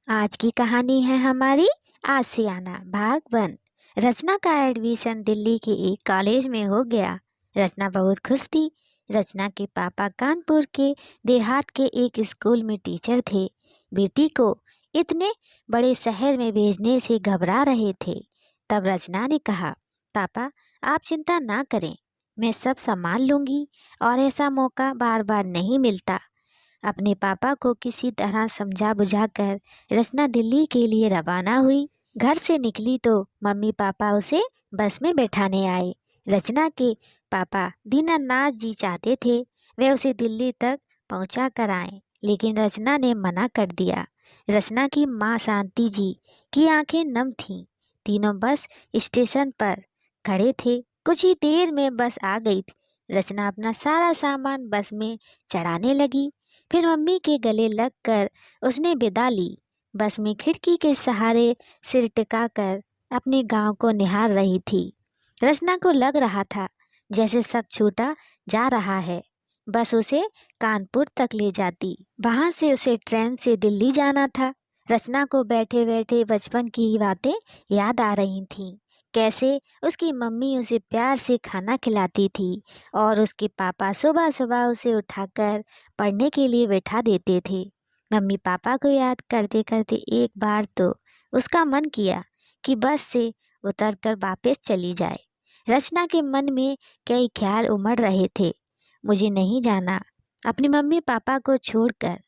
आज की कहानी है हमारी आसियाना भाग 1। रचना का एडमिशन दिल्ली के एक कॉलेज में हो गया। रचना बहुत खुश थी। रचना के पापा कानपुर के देहात के एक स्कूल में टीचर थे। बेटी को इतने बड़े शहर में भेजने से घबरा रहे थे। तब रचना ने कहा, पापा आप चिंता ना करें, मैं सब संभाल लूंगी और ऐसा मौका बार बार नहीं मिलता। अपने पापा को किसी तरह समझा बुझाकर रचना दिल्ली के लिए रवाना हुई। घर से निकली तो मम्मी पापा उसे बस में बैठाने आए। रचना के पापा दीनानाथ जी चाहते थे वे उसे दिल्ली तक पहुंचा कर आए, लेकिन रचना ने मना कर दिया। रचना की माँ शांति जी की आंखें नम थीं। तीनों बस स्टेशन पर खड़े थे। कुछ ही देर में बस आ गई। रचना अपना सारा सामान बस में चढ़ाने लगी। फिर मम्मी के गले लगकर उसने विदा ली। बस में खिड़की के सहारे सिर टिकाकर अपने गांव को निहार रही थी। रचना को लग रहा था जैसे सब छूटा जा रहा है। बस उसे कानपुर तक ले जाती, वहां से उसे ट्रेन से दिल्ली जाना था। रचना को बैठे बैठे बचपन की बातें याद आ रही थीं। कैसे उसकी मम्मी उसे प्यार से खाना खिलाती थी और उसके पापा सुबह सुबह उसे उठाकर पढ़ने के लिए बैठा देते थे। मम्मी पापा को याद करते करते एक बार तो उसका मन किया कि बस से उतरकर वापस चली जाए। रचना के मन में कई ख्याल उमड़ रहे थे। मुझे नहीं जाना, अपनी मम्मी पापा को छोड़कर।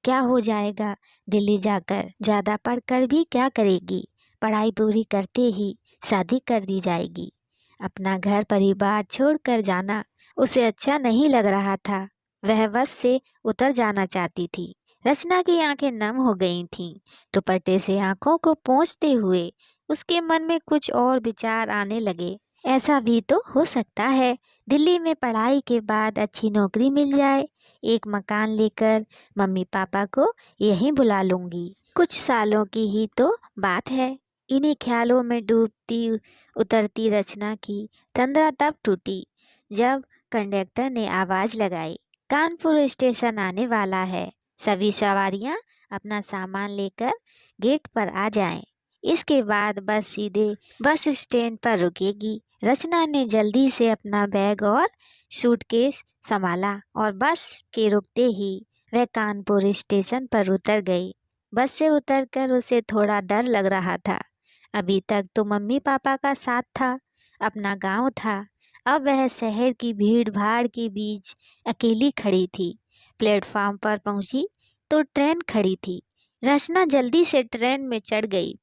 क्या हो जाएगा दिल्ली जाकर? ज़्यादा पढ़कर भी क्या करेगी? पढ़ाई पूरी करते ही शादी कर दी जाएगी। अपना घर परिवार छोड़कर जाना उसे अच्छा नहीं लग रहा था। वह बस से उतर जाना चाहती थी। रचना की आंखें नम हो गई थीं। दुपट्टे से आंखों को पोंछते हुए उसके मन में कुछ और विचार आने लगे। ऐसा भी तो हो सकता है दिल्ली में पढ़ाई के बाद अच्छी नौकरी मिल जाए। एक मकान लेकर मम्मी पापा को यहीं बुला लूंगी। कुछ सालों की ही तो बात है। इन्हीं ख्यालों में डूबती उतरती रचना की तंद्रा तब टूटी जब कंडक्टर ने आवाज़ लगाई, कानपुर स्टेशन आने वाला है, सभी सवारियां अपना सामान लेकर गेट पर आ जाएं। इसके बाद बस सीधे बस स्टैंड पर रुकेगी। रचना ने जल्दी से अपना बैग और सूटकेस संभाला और बस के रुकते ही वह कानपुर स्टेशन पर उतर गई। बस से उतरकर उसे थोड़ा डर लग रहा था। अभी तक तो मम्मी पापा का साथ था, अपना गांव था। अब वह शहर की भीड़ भाड़ के बीच अकेली खड़ी थी। प्लेटफॉर्म पर पहुंची तो ट्रेन खड़ी थी। रचना जल्दी से ट्रेन में चढ़ गई।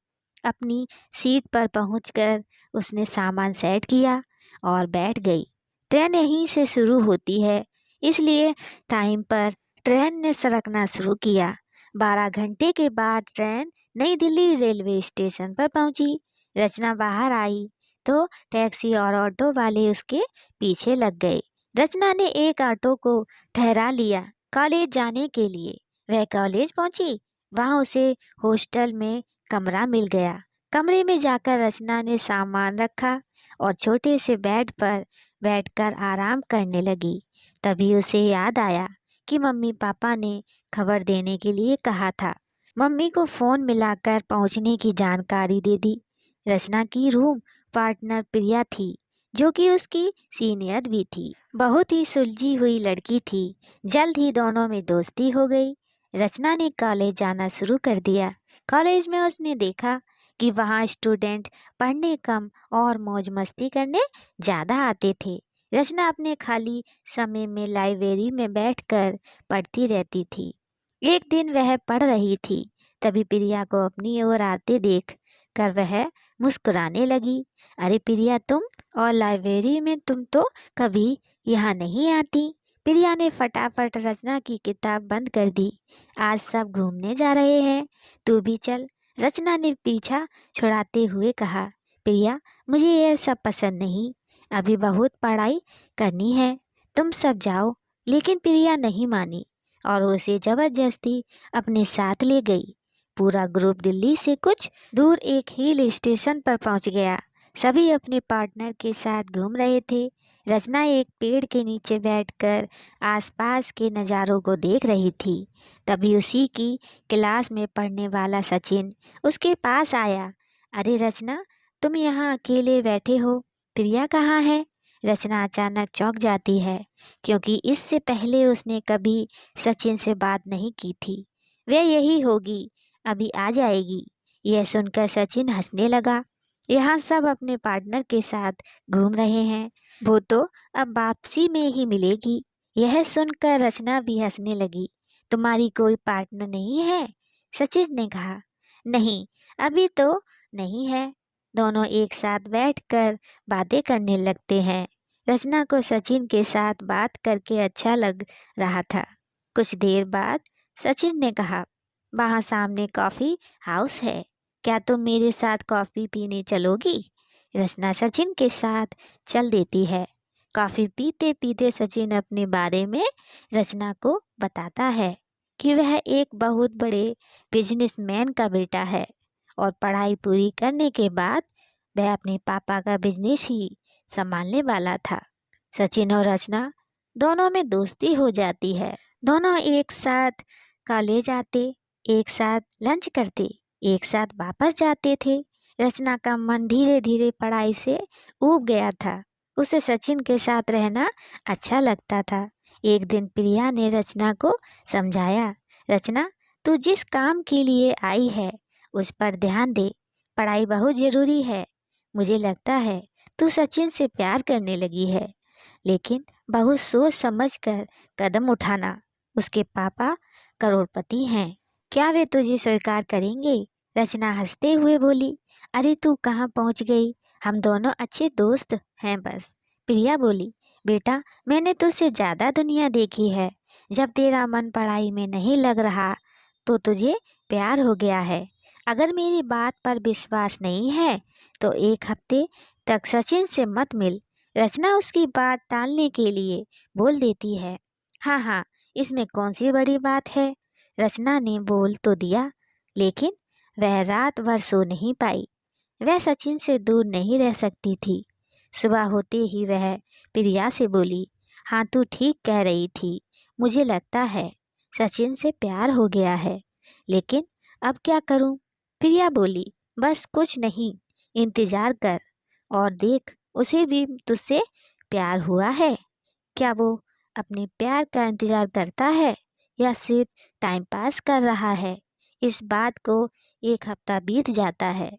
अपनी सीट पर पहुंचकर उसने सामान सेट किया और बैठ गई। ट्रेन यहीं से शुरू होती है, इसलिए टाइम पर ट्रेन ने सरकना शुरू किया। 12 घंटे के बाद ट्रेन नई दिल्ली रेलवे स्टेशन पर पहुंची। रचना बाहर आई तो टैक्सी और ऑटो वाले उसके पीछे लग गए। रचना ने एक ऑटो को ठहरा लिया कॉलेज जाने के लिए। वह कॉलेज पहुंची। वहां उसे हॉस्टल में कमरा मिल गया। कमरे में जाकर रचना ने सामान रखा और छोटे से बेड पर बैठकर आराम करने लगी। तभी उसे याद आया कि मम्मी पापा ने खबर देने के लिए कहा था। मम्मी को फ़ोन मिलाकर पहुंचने की जानकारी दे दी। रचना की रूम पार्टनर प्रिया थी, जो कि उसकी सीनियर भी थी। बहुत ही सुलझी हुई लड़की थी। जल्द ही दोनों में दोस्ती हो गई। रचना ने कॉलेज जाना शुरू कर दिया। कॉलेज में उसने देखा कि वहाँ स्टूडेंट पढ़ने कम और मौज मस्ती करने ज़्यादा आते थे। रचना अपने खाली समय में लाइब्रेरी में बैठकर पढ़ती रहती थी। एक दिन वह पढ़ रही थी, तभी प्रिया को अपनी ओर आते देख कर वह मुस्कुराने लगी। अरे प्रिया तुम, और लाइब्रेरी में तुम तो कभी यहाँ नहीं आती। प्रिया ने फटाफट रचना की किताब बंद कर दी। आज सब घूमने जा रहे हैं, तू भी चल। रचना ने पीछा छुड़ाते हुए कहा, प्रिया मुझे यह सब पसंद नहीं, अभी बहुत पढ़ाई करनी है, तुम सब जाओ। लेकिन प्रिया नहीं मानी और उसे जबरदस्ती अपने साथ ले गई। पूरा ग्रुप दिल्ली से कुछ दूर एक हिल स्टेशन पर पहुंच गया। सभी अपने पार्टनर के साथ घूम रहे थे। रचना एक पेड़ के नीचे बैठकर आसपास के नज़ारों को देख रही थी। तभी उसी की क्लास में पढ़ने वाला सचिन उसके पास आया। अरे रचना, तुम यहाँ अकेले बैठे हो, प्रिया कहाँ है? रचना अचानक चौंक जाती है, क्योंकि इससे पहले उसने कभी सचिन से बात नहीं की थी। वह यही होगी, अभी आ जाएगी। यह सुनकर सचिन हंसने लगा। यहाँ सब अपने पार्टनर के साथ घूम रहे हैं, वो तो अब वापसी में ही मिलेगी। यह सुनकर रचना भी हंसने लगी। तुम्हारी कोई पार्टनर नहीं है? सचिन ने कहा। नहीं, अभी तो नहीं है। दोनों एक साथ बैठकर बातें करने लगते हैं। रचना को सचिन के साथ बात करके अच्छा लग रहा था। कुछ देर बाद सचिन ने कहा, वहाँ सामने कॉफ़ी हाउस है, क्या तुम मेरे साथ कॉफ़ी पीने चलोगी? रचना सचिन के साथ चल देती है। कॉफ़ी पीते पीते सचिन अपने बारे में रचना को बताता है कि वह एक बहुत बड़े बिजनेसमैन का बेटा है और पढ़ाई पूरी करने के बाद वह अपने पापा का बिजनेस ही संभालने वाला था। सचिन और रचना दोनों में दोस्ती हो जाती है। दोनों एक साथ कॉलेज आते, एक साथ लंच करते, एक साथ वापस जाते थे। रचना का मन धीरे धीरे पढ़ाई से ऊब गया था। उसे सचिन के साथ रहना अच्छा लगता था। एक दिन प्रिया ने रचना को समझाया, रचना, तू जिस काम के लिए आई है उस पर ध्यान दे, पढ़ाई बहुत ज़रूरी है। मुझे लगता है तू सचिन से प्यार करने लगी है, लेकिन बहुत सोच समझ कर कदम उठाना। उसके पापा करोड़पति हैं, क्या वे तुझे स्वीकार करेंगे? रचना हंसते हुए बोली, अरे तू कहाँ पहुँच गई, हम दोनों अच्छे दोस्त हैं बस। प्रिया बोली, बेटा, मैंने तुझसे ज़्यादा दुनिया देखी है। जब तेरा मन पढ़ाई में नहीं लग रहा तो तुझे प्यार हो गया है। अगर मेरी बात पर विश्वास नहीं है तो एक हफ्ते तक सचिन से मत मिल। रचना उसकी बात टालने के लिए बोल देती है, हाँ हाँ, इसमें कौन सी बड़ी बात है। रचना ने बोल तो दिया, लेकिन वह रात भर सो नहीं पाई। वह सचिन से दूर नहीं रह सकती थी। सुबह होते ही वह प्रिया से बोली, हाँ तू ठीक कह रही थी, मुझे लगता है सचिन से प्यार हो गया है, लेकिन अब क्या करूं? प्रिया बोली, बस कुछ नहीं, इंतजार कर और देख, उसे भी तुझसे प्यार हुआ है। क्या वो अपने प्यार का इंतजार करता है या सिर्फ टाइम पास कर रहा है? इस बात को एक हफ्ता बीत जाता है।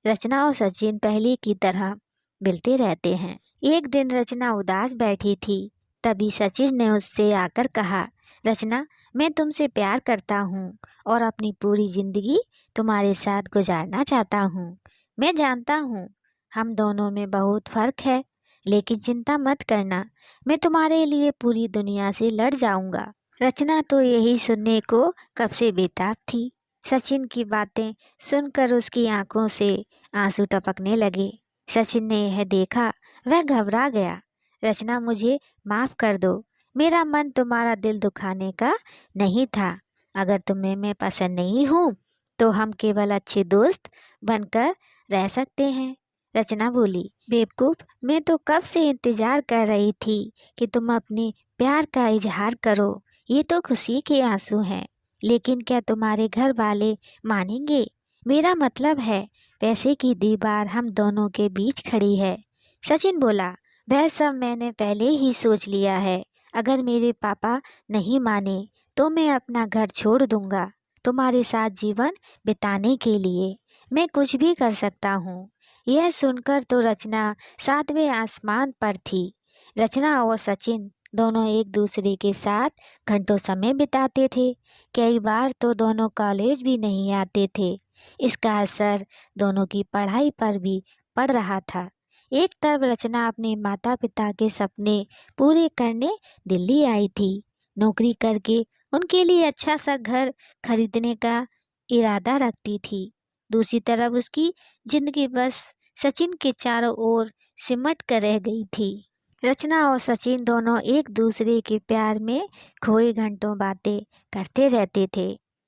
रचना और सचिन पहले की तरह मिलते रहते हैं। एक दिन रचना उदास बैठी थी, तभी सचिन ने उससे आकर कहा, रचना, मैं तुमसे प्यार करता हूँ और अपनी पूरी जिंदगी तुम्हारे साथ गुजारना चाहता हूँ। मैं जानता हूँ हम दोनों में बहुत फर्क है, लेकिन चिंता मत करना, मैं तुम्हारे लिए पूरी दुनिया से लड़ जाऊंगा। रचना तो यही सुनने को कब से बेताब थी। सचिन की बातें सुनकर उसकी आंखों से आंसू टपकने लगे। सचिन ने यह देखा, वह घबरा गया। रचना, मुझे माफ़ कर दो, मेरा मन तुम्हारा दिल दुखाने का नहीं था। अगर तुम्हें मैं पसंद नहीं हूँ तो हम केवल अच्छे दोस्त बनकर रह सकते हैं। रचना बोली, बेवकूफ़, मैं तो कब से इंतज़ार कर रही थी कि तुम अपने प्यार का इजहार करो। ये तो खुशी के आंसू हैं, लेकिन क्या तुम्हारे घर वाले मानेंगे? मेरा मतलब है, पैसे की दीवार हम दोनों के बीच खड़ी है। सचिन बोला, वह सब मैंने पहले ही सोच लिया है। अगर मेरे पापा नहीं माने तो मैं अपना घर छोड़ दूंगा। तुम्हारे साथ जीवन बिताने के लिए मैं कुछ भी कर सकता हूँ। यह सुनकर तो रचना सातवें आसमान पर थी। रचना और सचिन दोनों एक दूसरे के साथ घंटों समय बिताते थे। कई बार तो दोनों कॉलेज भी नहीं आते थे। इसका असर दोनों की पढ़ाई पर भी पड़ रहा था। एक तरफ रचना अपने माता पिता के सपने पूरे करने दिल्ली आई थी। नौकरी करके उनके लिए अच्छा सा घर खरीदने का इरादा रखती थी। दूसरी तरफ उसकी जिंदगी बस सचिन के चारों ओर सिमट कर रह गई थी। रचना और सचिन दोनों एक दूसरे के प्यार में खोए घंटों बातें करते रहते थे।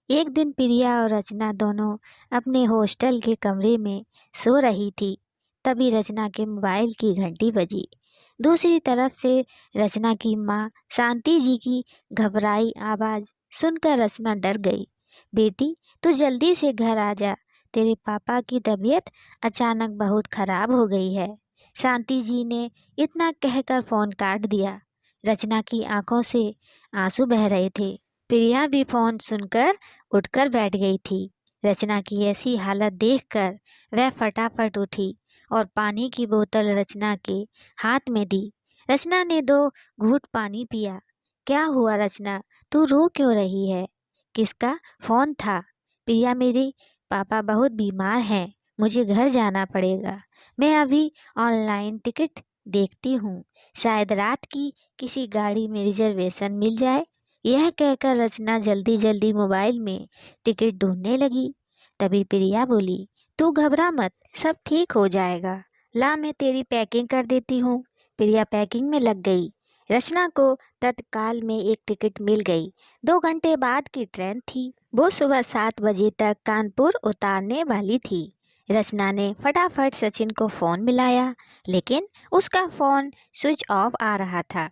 एक दिन प्रिया और रचना दोनों अपने हॉस्टल के कमरे में सो रही थी। तभी रचना के मोबाइल की घंटी बजी। दूसरी तरफ से रचना की माँ शांति जी की घबराई आवाज़ सुनकर रचना डर गई। बेटी, तू जल्दी से घर आ जा, तेरे पापा की तबीयत अचानक बहुत खराब हो गई है। शांति जी ने इतना कहकर फ़ोन काट दिया। रचना की आंखों से आंसू बह रहे थे। प्रिया भी फ़ोन सुनकर उठकर बैठ गई थी। रचना की ऐसी हालत देखकर वह फटाफट उठी और पानी की बोतल रचना के हाथ में दी। रचना ने 2 घूंट पानी पिया। क्या हुआ रचना, तू रो क्यों रही है? किसका फ़ोन था? प्रिया, मेरे पापा बहुत बीमार हैं, मुझे घर जाना पड़ेगा। मैं अभी ऑनलाइन टिकट देखती हूँ, शायद रात की किसी गाड़ी में रिजर्वेशन मिल जाए। यह कहकर रचना जल्दी जल्दी मोबाइल में टिकट ढूंढने लगी। तभी प्रिया बोली, तू घबरा मत, सब ठीक हो जाएगा। ला, मैं तेरी पैकिंग कर देती हूँ। प्रिया पैकिंग में लग गई। रचना को तत्काल में एक टिकट मिल गई। 2 घंटे बाद की ट्रेन थी। वो सुबह 7 बजे तक कानपुर उतारने वाली थी। रचना ने फटाफट सचिन को फ़ोन मिलाया, लेकिन उसका फ़ोन स्विच ऑफ आ रहा था।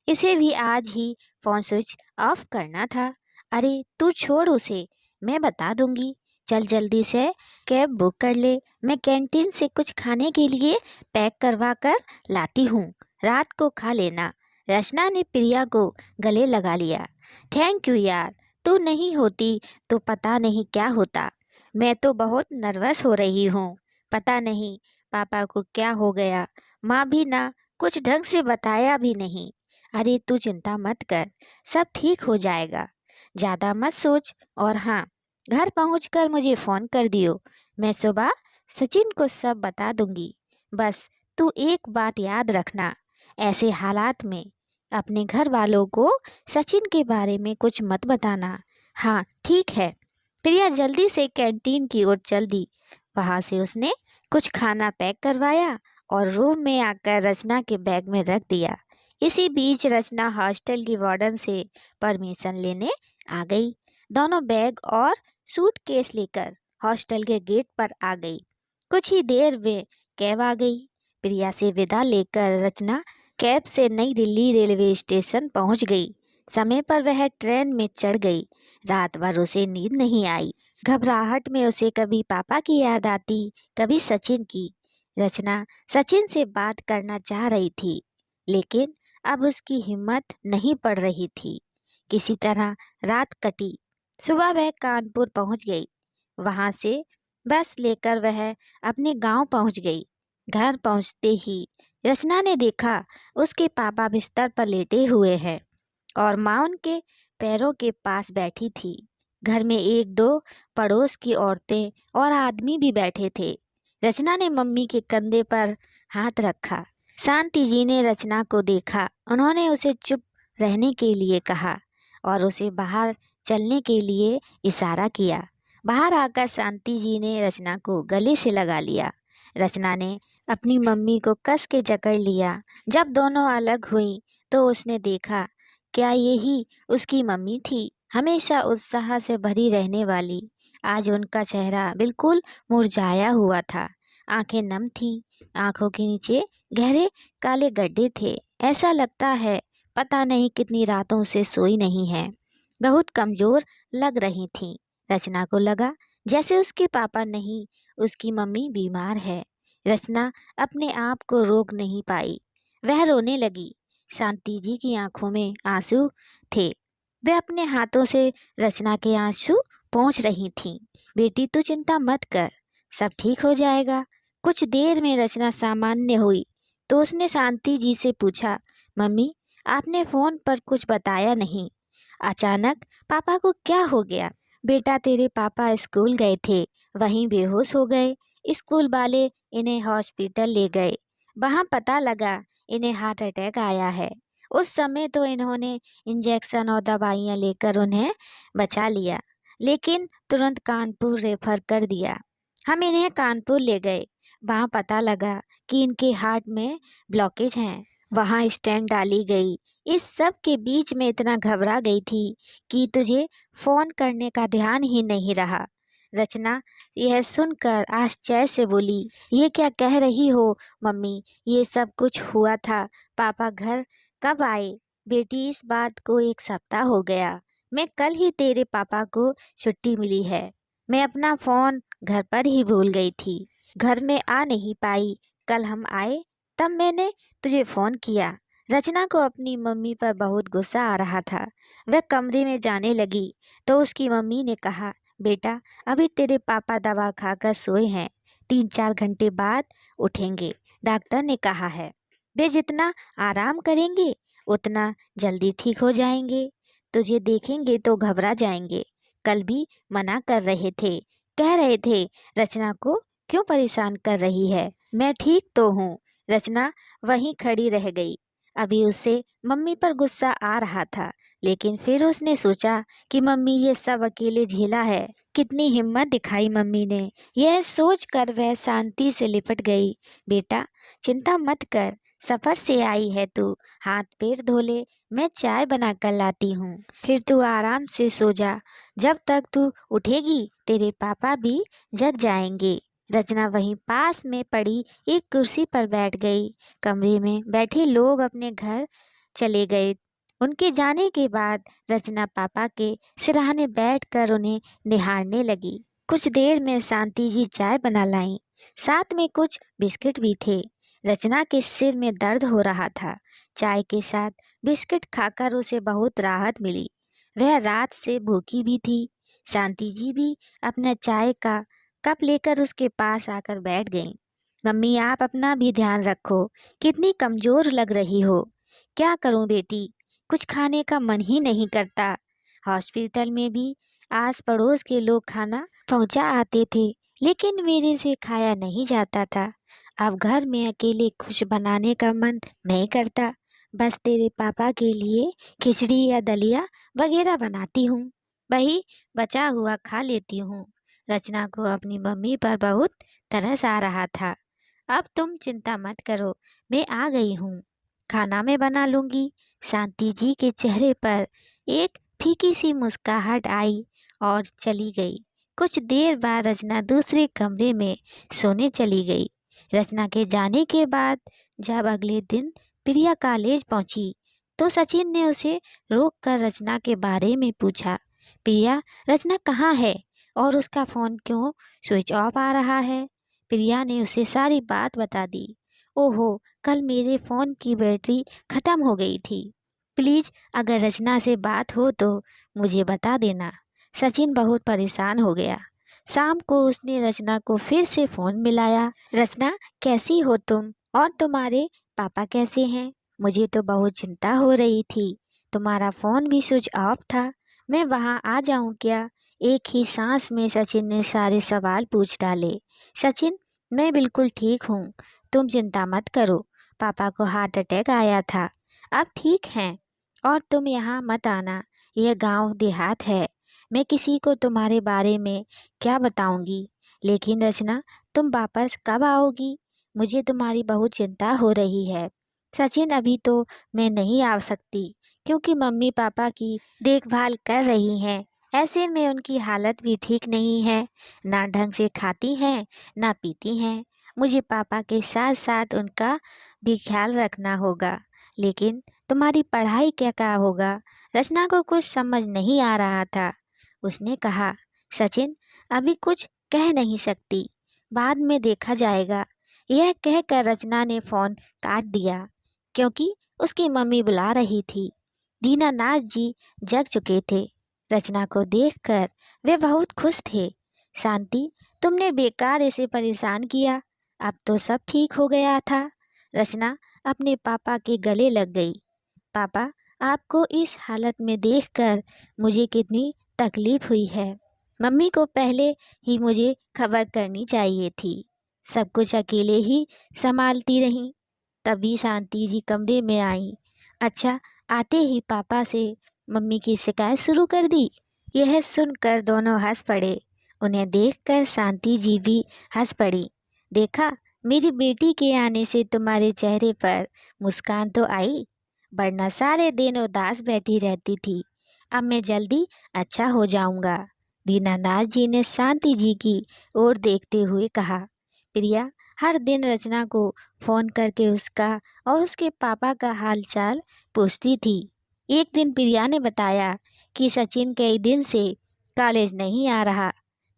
इसे भी आज ही फ़ोन स्विच ऑफ करना था। अरे तू छोड़ उसे, मैं बता दूंगी। चल जल्दी से कैब बुक कर ले, मैं कैंटीन से कुछ खाने के लिए पैक करवा कर लाती हूँ, रात को खा लेना। रचना ने प्रिया को गले लगा लिया। थैंक यू यार, तू नहीं होती तो पता नहीं क्या होता। मैं तो बहुत नर्वस हो रही हूँ। पता नहीं पापा को क्या हो गया, माँ भी ना कुछ ढंग से बताया भी नहीं। अरे तू चिंता मत कर, सब ठीक हो जाएगा, ज़्यादा मत सोच। और हाँ, घर पहुँचकर मुझे फ़ोन कर दियो, मैं सुबह सचिन को सब बता दूंगी। बस तू एक बात याद रखना, ऐसे हालात में अपने घर वालों को सचिन के बारे में कुछ मत बताना। हाँ ठीक है। प्रिया जल्दी से कैंटीन की ओर चल दी। वहाँ से उसने कुछ खाना पैक करवाया और रूम में आकर रचना के बैग में रख दिया। इसी बीच रचना हॉस्टल की वार्डन से परमिशन लेने आ गई। दोनों बैग और सूटकेस लेकर हॉस्टल के गेट पर आ गई। कुछ ही देर में कैब आ गई। प्रिया से विदा लेकर रचना कैब से नई दिल्ली रेलवे स्टेशन पहुंच गई। समय पर वह ट्रेन में चढ़ गई। रात भर उसे नींद नहीं आई। घबराहट में उसे कभी पापा की याद आती, कभी सचिन की। रचना सचिन से बात करना चाह रही थी, लेकिन अब उसकी हिम्मत नहीं पड़ रही थी। किसी तरह रात कटी। सुबह वह कानपुर पहुंच गई। वहां से बस लेकर वह अपने गांव पहुंच गई। घर पहुंचते ही रचना ने देखा उसके पापा बिस्तर पर लेटे हुए हैं और माँ उनके पैरों के पास बैठी थी। घर में 1-2 पड़ोस की औरतें और आदमी भी बैठे थे। रचना ने मम्मी के कंधे पर हाथ रखा। शांति जी ने रचना को देखा। उन्होंने उसे चुप रहने के लिए कहा और उसे बाहर चलने के लिए इशारा किया। बाहर आकर शांति जी ने रचना को गले से लगा लिया। रचना ने अपनी मम्मी को कस के जकड़ लिया। जब दोनों अलग हुई तो उसने देखा, क्या यही उसकी मम्मी थी, हमेशा उत्साह से भरी रहने वाली। आज उनका चेहरा बिल्कुल मुरझाया हुआ था। आंखें नम थीं, आंखों के नीचे गहरे काले गड्ढे थे। ऐसा लगता है पता नहीं कितनी रातों से सोई नहीं है। बहुत कमज़ोर लग रही थीं। रचना को लगा जैसे उसके पापा नहीं, उसकी मम्मी बीमार है। रचना अपने आप को रोक नहीं पाई। वह रोने लगी। शांति जी की आंखों में आंसू थे। वे अपने हाथों से रचना के आंसू पोंछ रही थीं। बेटी तू चिंता मत कर, सब ठीक हो जाएगा। कुछ देर में रचना सामान्य हुई तो उसने शांति जी से पूछा, मम्मी आपने फ़ोन पर कुछ बताया नहीं, अचानक पापा को क्या हो गया? बेटा तेरे पापा स्कूल गए थे, वहीं बेहोश हो गए। स्कूल वाले इन्हें हॉस्पिटल ले गए। वहाँ पता लगा इन्हें हार्ट अटैक आया है। उस समय तो इन्होंने इंजेक्शन और दवाइयाँ लेकर उन्हें बचा लिया, लेकिन तुरंत कानपुर रेफर कर दिया। हम इन्हें कानपुर ले गए। वहाँ पता लगा कि इनके हार्ट में ब्लॉकेज हैं। वहाँ स्टेंट डाली गई। इस सब के बीच में इतना घबरा गई थी कि तुझे फ़ोन करने का ध्यान ही नहीं रहा। रचना यह सुनकर आश्चर्य से बोली, ये क्या कह रही हो मम्मी? ये सब कुछ हुआ था? पापा घर कब आए? बेटी, इस बात को 1 सप्ताह हो गया। मैं कल ही तेरे पापा को छुट्टी मिली है। मैं अपना फ़ोन घर पर ही भूल गई थी, घर में आ नहीं पाई। कल हम आए तब मैंने तुझे फ़ोन किया। रचना को अपनी मम्मी पर बहुत गुस्सा आ रहा था। वह कमरे में जाने लगी तो उसकी मम्मी ने कहा, बेटा अभी तेरे पापा दवा खाकर सोए हैं, 3-4 घंटे बाद उठेंगे। डॉक्टर ने कहा है वे जितना आराम करेंगे उतना जल्दी ठीक हो जाएंगे। तुझे देखेंगे तो घबरा जाएंगे। कल भी मना कर रहे थे, कह रहे थे रचना को क्यों परेशान कर रही है, मैं ठीक तो हूँ। रचना वहीं खड़ी रह गई। अभी उसे मम्मी पर गुस्सा आ रहा था, लेकिन फिर उसने सोचा कि मम्मी ये सब अकेले झेला है। कितनी हिम्मत दिखाई मम्मी ने, यह सोचकर वह शांति से लिपट गई। बेटा चिंता मत कर, सफर से आई है तू, हाथ पैर धो ले, मैं चाय बना कर लाती हूँ, फिर तू आराम से सो जा। जब तक तू उठेगी तेरे पापा भी जग जाएंगे। रचना वहीं पास में पड़ी एक कुर्सी पर बैठ गई। कमरे में बैठे लोग अपने घर चले गए। उनके जाने के बाद रचना पापा के सिरहाने बैठकर उन्हें निहारने लगी। कुछ देर में शांति जी चाय बना लाई, साथ में कुछ बिस्किट भी थे। रचना के सिर में दर्द हो रहा था। चाय के साथ बिस्किट खाकर उसे बहुत राहत मिली। वह रात से भूखी भी थी। शांति जी भी अपना चाय का कप लेकर उसके पास आकर बैठ गईं। मम्मी आप अपना भी ध्यान रखो, कितनी कमजोर लग रही हो। क्या करूं बेटी, कुछ खाने का मन ही नहीं करता। हॉस्पिटल में भी आस पड़ोस के लोग खाना पहुंचा आते थे, लेकिन मेरे से खाया नहीं जाता था। अब घर में अकेले कुछ बनाने का मन नहीं करता। बस तेरे पापा के लिए खिचड़ी या दलिया वगैरह बनाती हूँ, वही बचा हुआ खा लेती हूँ। रचना को अपनी मम्मी पर बहुत तरस आ रहा था। अब तुम चिंता मत करो, मैं आ गई हूँ, खाना मैं बना लूँगी। शांति जी के चेहरे पर एक फीकी सी मुस्कुराहट आई और चली गई। कुछ देर बाद रचना दूसरे कमरे में सोने चली गई। रचना के जाने के बाद जब अगले दिन प्रिया कॉलेज पहुंची तो सचिन ने उसे रोककर रचना के बारे में पूछा, प्रिया रचना कहाँ है और उसका फ़ोन क्यों स्विच ऑफ आ रहा है? प्रिया ने उसे सारी बात बता दी। ओहो, कल मेरे फ़ोन की बैटरी ख़त्म हो गई थी। प्लीज़ अगर रचना से बात हो तो मुझे बता देना। सचिन बहुत परेशान हो गया। शाम को उसने रचना को फिर से फ़ोन मिलाया। रचना कैसी हो तुम और तुम्हारे पापा कैसे हैं? मुझे तो बहुत चिंता हो रही थी। तुम्हारा फ़ोन भी स्विच ऑफ था। मैं वहाँ आ जाऊँ क्या? एक ही सांस में सचिन ने सारे सवाल पूछ डाले। सचिन मैं बिल्कुल ठीक हूँ, तुम चिंता मत करो। पापा को हार्ट अटैक आया था, अब ठीक हैं। और तुम यहाँ मत आना, यह गांव देहात है, मैं किसी को तुम्हारे बारे में क्या बताऊंगी। लेकिन रचना तुम वापस कब आओगी? मुझे तुम्हारी बहुत चिंता हो रही है। सचिन अभी तो मैं नहीं आ सकती क्योंकि मम्मी पापा की देखभाल कर रही हैं। ऐसे में उनकी हालत भी ठीक नहीं है, ना ढंग से खाती हैं ना पीती हैं। मुझे पापा के साथ साथ उनका भी ख्याल रखना होगा। लेकिन तुम्हारी पढ़ाई क्या होगा? रचना को कुछ समझ नहीं आ रहा था। उसने कहा, सचिन अभी कुछ कह नहीं सकती, बाद में देखा जाएगा। यह कहकर रचना ने फ़ोन काट दिया क्योंकि उसकी मम्मी बुला रही थी। दीनानाथ जी जग चुके थे। रचना को देखकर वे बहुत खुश थे। शांति तुमने बेकार इसे परेशान किया, अब तो सब ठीक हो गया था। रचना अपने पापा के गले लग गई। पापा आपको इस हालत में देखकर मुझे कितनी तकलीफ हुई है। मम्मी को पहले ही मुझे खबर करनी चाहिए थी, सब कुछ अकेले ही संभालती रहीं। तभी शांति जी कमरे में आई। अच्छा, आते ही पापा से मम्मी की शिकायत शुरू कर दी। यह सुनकर दोनों हंस पड़े। उन्हें देखकर शांति जी भी हंस पड़ी। देखा, मेरी बेटी के आने से तुम्हारे चेहरे पर मुस्कान तो आई, वरना सारे दिन उदास बैठी रहती थी। अब मैं जल्दी अच्छा हो जाऊंगा। दीनानाथ जी ने शांति जी की ओर देखते हुए कहा। प्रिया हर दिन रचना को फोन करके उसका और उसके पापा का हालचाल पूछती थी। एक दिन प्रिया ने बताया कि सचिन कई दिन से कॉलेज नहीं आ रहा।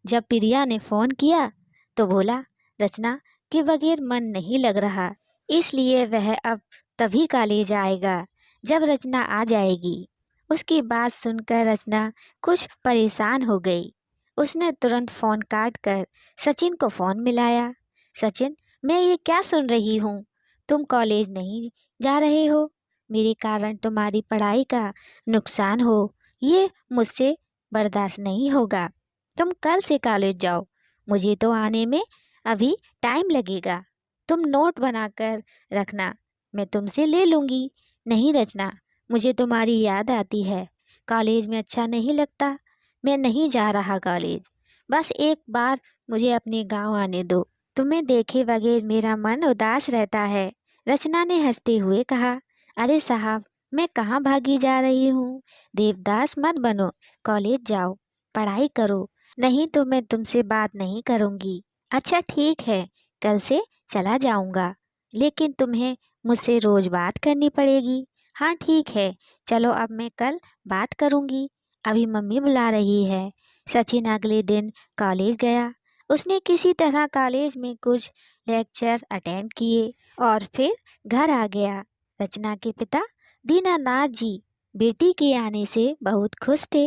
जब प्रिया ने फ़ोन किया तो बोला रचना के बगैर मन नहीं लग रहा, इसलिए वह अब तभी कॉलेज आएगा जब रचना आ जाएगी। उसकी बात सुनकर रचना कुछ परेशान हो गई। उसने तुरंत फ़ोन काट कर सचिन को फ़ोन मिलाया। सचिन, मैं ये क्या सुन रही हूँ? तुम कॉलेज नहीं जा रहे हो, मेरे कारण तुम्हारी पढ़ाई का नुकसान हो, ये मुझसे बर्दाश्त नहीं होगा। तुम कल से कॉलेज जाओ, मुझे तो आने में अभी टाइम लगेगा। तुम नोट बनाकर रखना, मैं तुमसे ले लूँगी। नहीं रचना, मुझे तुम्हारी याद आती है, कॉलेज में अच्छा नहीं लगता, मैं नहीं जा रहा कॉलेज। बस एक बार मुझे अपने गांव आने दो, तुम्हें देखे बगैर मेरा मन उदास रहता है। रचना ने हंसते हुए कहा, अरे साहब, मैं कहाँ भागी जा रही हूँ? देवदास मत बनो, कॉलेज जाओ, पढ़ाई करो, नहीं तो मैं तुमसे बात नहीं करूँगी। अच्छा ठीक है, कल से चला जाऊँगा, लेकिन तुम्हें मुझसे रोज़ बात करनी पड़ेगी। हाँ ठीक है, चलो अब मैं कल बात करूँगी, अभी मम्मी बुला रही है। सचिन अगले दिन कॉलेज गया। उसने किसी तरह कॉलेज में कुछ लेक्चर अटेंड किए और फिर घर आ गया। रचना के पिता दीनानाथ जी बेटी के आने से बहुत खुश थे।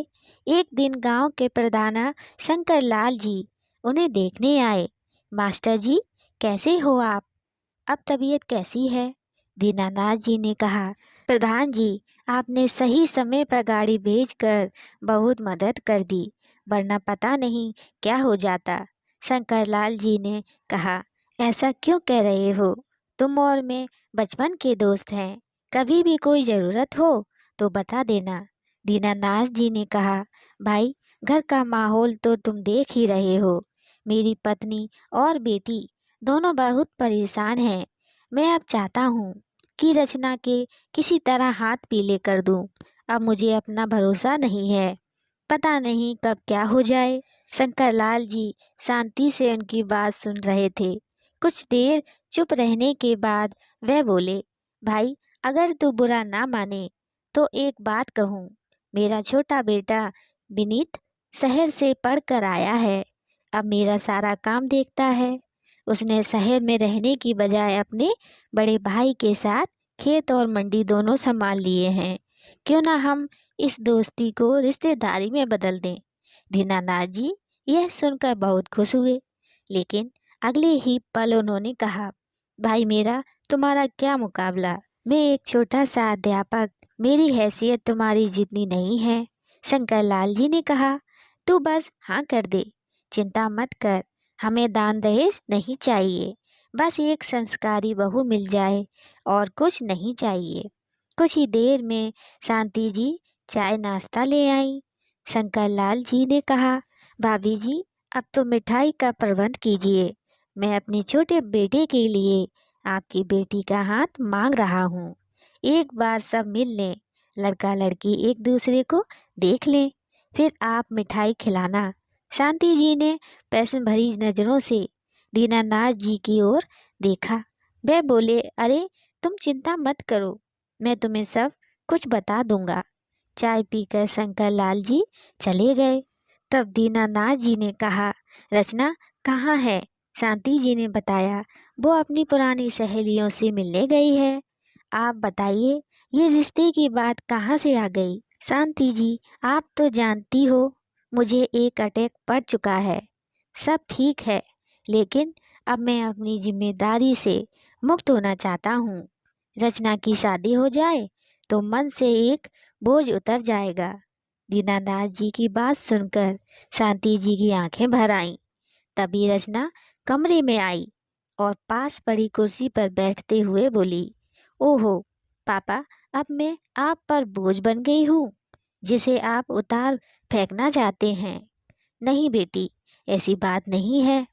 एक दिन गांव के प्रधाना शंकर लाल जी उन्हें देखने आए। मास्टर जी, कैसे हो आप? अब तबीयत कैसी है? दीनानाथ जी ने कहा, प्रधान जी, आपने सही समय पर गाड़ी भेजकर बहुत मदद कर दी, वरना पता नहीं क्या हो जाता। शंकरलाल जी ने कहा, ऐसा क्यों कह रहे हो? तुम और मैं बचपन के दोस्त हैं, कभी भी कोई ज़रूरत हो तो बता देना। दीनानाथ जी ने कहा, भाई, घर का माहौल तो तुम देख ही रहे हो, मेरी पत्नी और बेटी दोनों बहुत परेशान हैं। मैं अब चाहता हूँ कि रचना के किसी तरह हाथ पीले कर दूँ। अब मुझे अपना भरोसा नहीं है, पता नहीं कब क्या हो जाए। शंकरलाल जी शांति से उनकी बात सुन रहे थे। कुछ देर चुप रहने के बाद वह बोले, भाई, अगर तू बुरा ना माने तो एक बात कहूँ। मेरा छोटा बेटा विनीत शहर से पढ़कर आया है, अब मेरा सारा काम देखता है। उसने शहर में रहने की बजाय अपने बड़े भाई के साथ खेत और मंडी दोनों संभाल लिए हैं। क्यों ना हम इस दोस्ती को रिश्तेदारी में बदल दें। दीनानाथ जी यह सुनकर बहुत खुश हुए, लेकिन अगले ही पल उन्होंने कहा, भाई मेरा तुम्हारा क्या मुकाबला, मैं एक छोटा सा अध्यापक, मेरी हैसियत तुम्हारी जितनी नहीं है। शंकरलाल जी ने कहा, तू बस हाँ कर दे, चिंता मत कर, हमें दान दहेज नहीं चाहिए, बस एक संस्कारी बहू मिल जाए और कुछ नहीं चाहिए। कुछ ही देर में शांति जी चाय नाश्ता ले आई। शंकरलाल जी ने कहा, भाभी जी, अब तो मिठाई का प्रबंध कीजिए, मैं अपने छोटे बेटे के लिए आपकी बेटी का हाथ मांग रहा हूँ। एक बार सब मिल लें, लड़का लड़की एक दूसरे को देख लें, फिर आप मिठाई खिलाना। शांति जी ने पैसे भरी नज़रों से दीनानाथ जी की ओर देखा। वे बोले, अरे तुम चिंता मत करो, मैं तुम्हें सब कुछ बता दूंगा। चाय पीकर शंकरलाल जी चले गए। तब दीनानाथ जी ने कहा, रचना कहाँ है? शांति जी ने बताया, वो अपनी पुरानी सहेलियों से मिलने गई है। आप बताइए, ये रिश्ते की बात कहाँ से आ गई? शांति जी, आप तो जानती हो, मुझे एक अटैक पड़ चुका है, सब ठीक है, लेकिन अब मैं अपनी जिम्मेदारी से मुक्त होना चाहता हूँ। रचना की शादी हो जाए तो मन से एक बोझ उतर जाएगा। दीनानाथ जी की बात सुनकर शांति जी की आंखें भर आईं। तभी रचना कमरे में आई और पास पड़ी कुर्सी पर बैठते हुए बोली, ओहो पापा, अब मैं आप पर बोझ बन गई हूँ, जिसे आप उतार फेंकना चाहते हैं। नहीं बेटी, ऐसी बात नहीं है।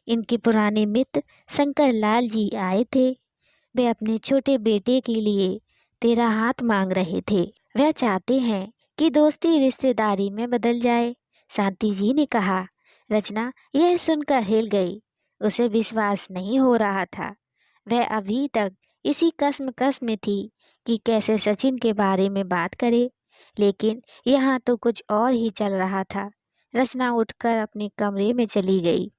इनके पुराने मित्र शंकरलाल जी आए थे, वे अपने छोटे बेटे के लिए तेरा हाथ मांग रहे थे। वह चाहते हैं कि दोस्ती रिश्तेदारी में बदल जाए। शांति जी ने कहा। रचना यह सुनकर हिल गई। उसे विश्वास नहीं हो रहा था। वह अभी तक इसी कश्मकश में थी कि कैसे सचिन के बारे में बात करे, लेकिन यहाँ तो कुछ और ही चल रहा था। रचना उठकर अपने कमरे में चली गई।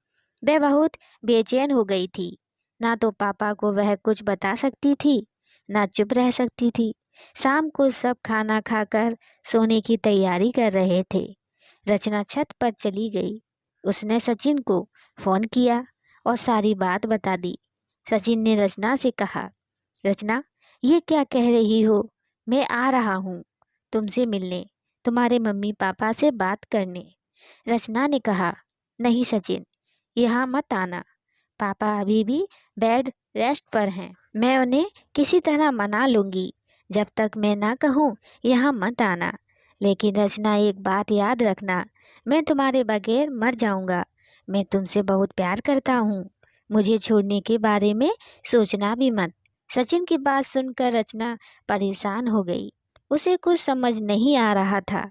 वह बहुत बेचैन हो गई थी। ना तो पापा को वह कुछ बता सकती थी, ना चुप रह सकती थी। शाम को सब खाना खाकर सोने की तैयारी कर रहे थे। रचना छत पर चली गई। उसने सचिन को फोन किया और सारी बात बता दी। सचिन ने रचना से कहा, रचना ये क्या कह रही हो? मैं आ रहा हूँ तुमसे मिलने, तुम्हारे मम्मी पापा से बात करने। रचना ने कहा, नहीं सचिन, यहाँ मत आना। पापा अभी भी बेड रेस्ट पर हैं। मैं उन्हें किसी तरह मना लूँगी। जब तक मैं ना कहूँ यहाँ मत आना। लेकिन रचना एक बात याद रखना, मैं तुम्हारे बगैर मर जाऊँगा। मैं तुमसे बहुत प्यार करता हूँ। मुझे छोड़ने के बारे में सोचना भी मत। सचिन की बात सुनकर रचना परेशान हो गई। उसे कुछ समझ नहीं आ रहा था।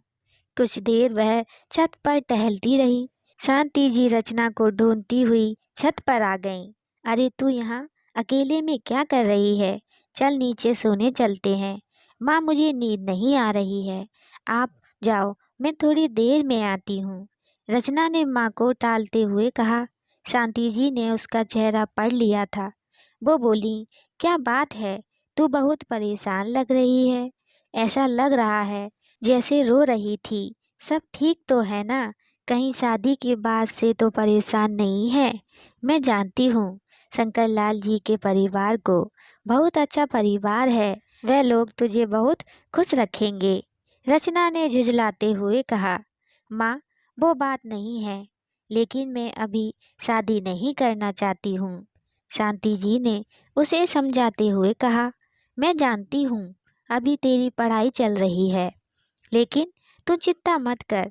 कुछ देर वह छत पर टहलती रही। शांति जी रचना को ढूंढती हुई छत पर आ गईं। अरे तू यहाँ अकेले में क्या कर रही है? चल नीचे सोने चलते हैं। माँ मुझे नींद नहीं आ रही है। आप जाओ, मैं थोड़ी देर में आती हूँ। रचना ने माँ को टालते हुए कहा। शांति जी ने उसका चेहरा पढ़ लिया था। वो बोली, क्या बात है? तू बहुत परेशान लग रही है। ऐसा लग रहा है जैसे रो रही थी। सब ठीक तो है ना? कहीं शादी के बाद से तो परेशान नहीं है? मैं जानती हूँ शंकर लाल जी के परिवार को बहुत अच्छा परिवार है। वह लोग तुझे बहुत खुश रखेंगे। रचना ने झुंझलाते हुए कहा, माँ वो बात नहीं है, लेकिन मैं अभी शादी नहीं करना चाहती हूँ। शांति जी ने उसे समझाते हुए कहा, मैं जानती हूँ अभी तेरी पढ़ाई चल रही है, लेकिन तू चिंता मत कर।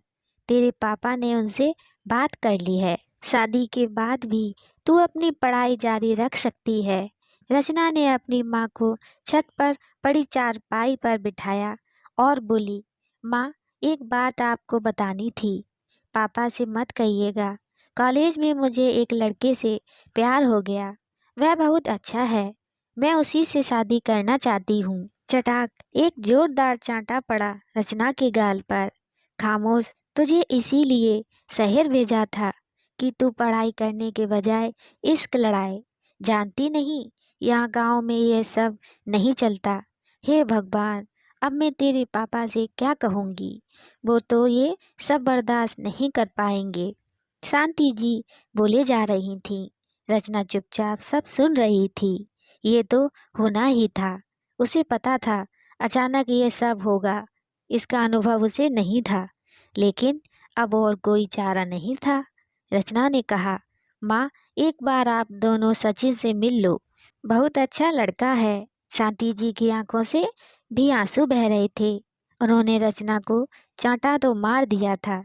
तेरे पापा ने उनसे बात कर ली है। शादी के बाद भी तू अपनी पढ़ाई जारी रख सकती है। रचना ने अपनी माँ को छत पर पड़ी चारपाई पर बिठाया और बोली, माँ एक बात आपको बतानी थी। पापा से मत कहिएगा। कॉलेज में मुझे एक लड़के से प्यार हो गया। वह बहुत अच्छा है। मैं उसी से शादी करना चाहती हूँ। चटाक एक जोरदार चांटा पड़ा रचना के गाल पर। खामोश, तुझे इसीलिए शहर भेजा था कि तू पढ़ाई करने के बजाय इश्क लड़ाए। जानती नहीं, यहाँ गांव में ये सब नहीं चलता। हे भगवान, अब मैं तेरे पापा से क्या कहूँगी? वो तो ये सब बर्दाश्त नहीं कर पाएंगे। शांति जी बोले जा रही थी। रचना चुपचाप सब सुन रही थी। ये तो होना ही था। उसे पता था अचानक ये सब होगा। इसका अनुभव उसे नहीं था, लेकिन अब और कोई चारा नहीं था। रचना ने कहा, माँ एक बार आप दोनों सचिन से मिल लो। बहुत अच्छा लड़का है। शांति जी की आंखों से भी आंसू बह रहे थे। उन्होंने रचना को चांटा तो मार दिया था,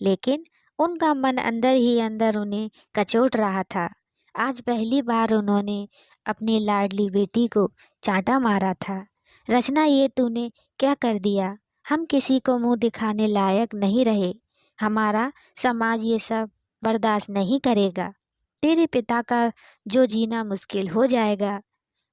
लेकिन उनका मन अंदर ही अंदर उन्हें कचोट रहा था। आज पहली बार उन्होंने अपनी लाडली बेटी को चांटा मारा था। रचना ये तूने क्या कर दिया? हम किसी को मुंह दिखाने लायक नहीं रहे। हमारा समाज ये सब बर्दाश्त नहीं करेगा। तेरे पिता का जो जीना मुश्किल हो जाएगा।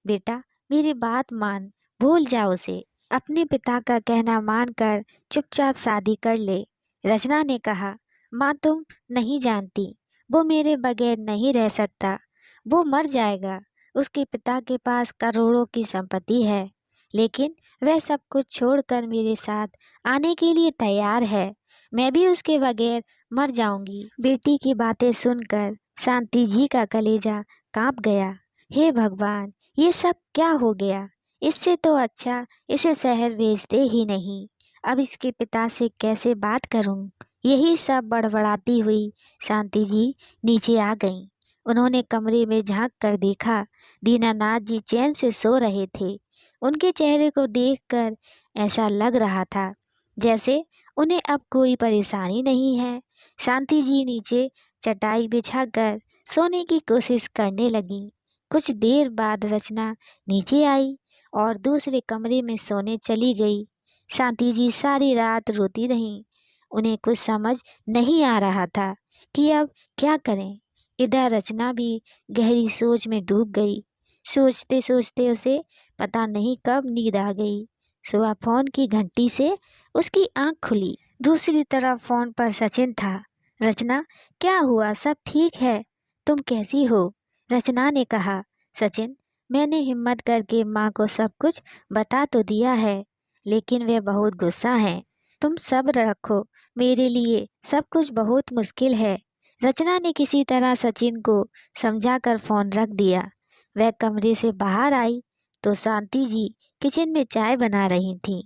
बेटा मेरी बात मान, भूल जा उसे। अपने पिता का कहना मानकर चुपचाप शादी कर ले। रचना ने कहा, माँ तुम नहीं जानती, वो मेरे बगैर नहीं रह सकता। वो मर जाएगा। उसके पिता के पास करोड़ों की संपत्ति है, लेकिन वह सब कुछ छोड़कर मेरे साथ आने के लिए तैयार है। मैं भी उसके बगैर मर जाऊंगी। बेटी की बातें सुनकर शांति जी का कलेजा कांप गया। हे भगवान, ये सब क्या हो गया? इससे तो अच्छा इसे शहर भेजते ही नहीं। अब इसके पिता से कैसे बात करूं? यही सब बड़बड़ाती हुई शांति जी नीचे आ गईं। उन्होंने कमरे में झांक कर देखा। दीनानाथ जी चैन से सो रहे थे। उनके चेहरे को देखकर ऐसा लग रहा था जैसे उन्हें अब कोई परेशानी नहीं है। शांति जी नीचे चटाई बिछाकर सोने की कोशिश करने लगी। कुछ देर बाद रचना नीचे आई और दूसरे कमरे में सोने चली गई। शांति जी सारी रात रोती रहीं। उन्हें कुछ समझ नहीं आ रहा था कि अब क्या करें। इधर रचना भी गहरी सोच में डूब गई। सोचते सोचते उसे पता नहीं कब नींद आ गई। सुबह फोन की घंटी से उसकी आंख खुली। दूसरी तरफ फोन पर सचिन था। रचना, क्या हुआ? सब ठीक है? तुम कैसी हो? रचना ने कहा। सचिन, मैंने हिम्मत करके माँ को सब कुछ बता तो दिया है, लेकिन वे बहुत गुस्सा हैं। तुम सब्र रखो, मेरे लिए सब कुछ बहुत मुश्किल है। रचना ने किसी तरह सचिन को समझाकर फोन रख दिया। वह कमरे से बाहर आई तो शांति जी किचन में चाय बना रही थीं।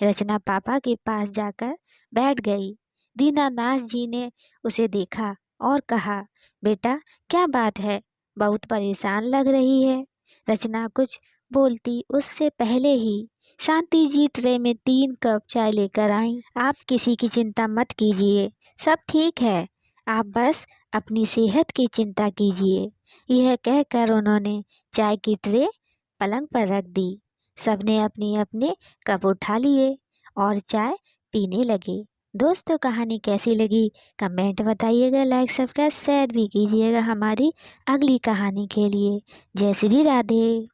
रचना पापा के पास जाकर बैठ गई। दीनानाथ जी ने उसे देखा और कहा, बेटा क्या बात है? बहुत परेशान लग रही है। रचना कुछ बोलती उससे पहले ही शांति जी ट्रे में 3 कप चाय लेकर आईं। आप किसी की चिंता मत कीजिए, सब ठीक है। आप बस अपनी सेहत की चिंता कीजिए। यह कहकर उन्होंने चाय की ट्रे पलंग पर रख दी। सबने अपने अपने कप उठा लिए और चाय पीने लगे। दोस्तों, कहानी कैसी लगी कमेंट बताइएगा, लाइक सब्सक्राइब शेयर भी कीजिएगा हमारी अगली कहानी के लिए। जय श्री राधे।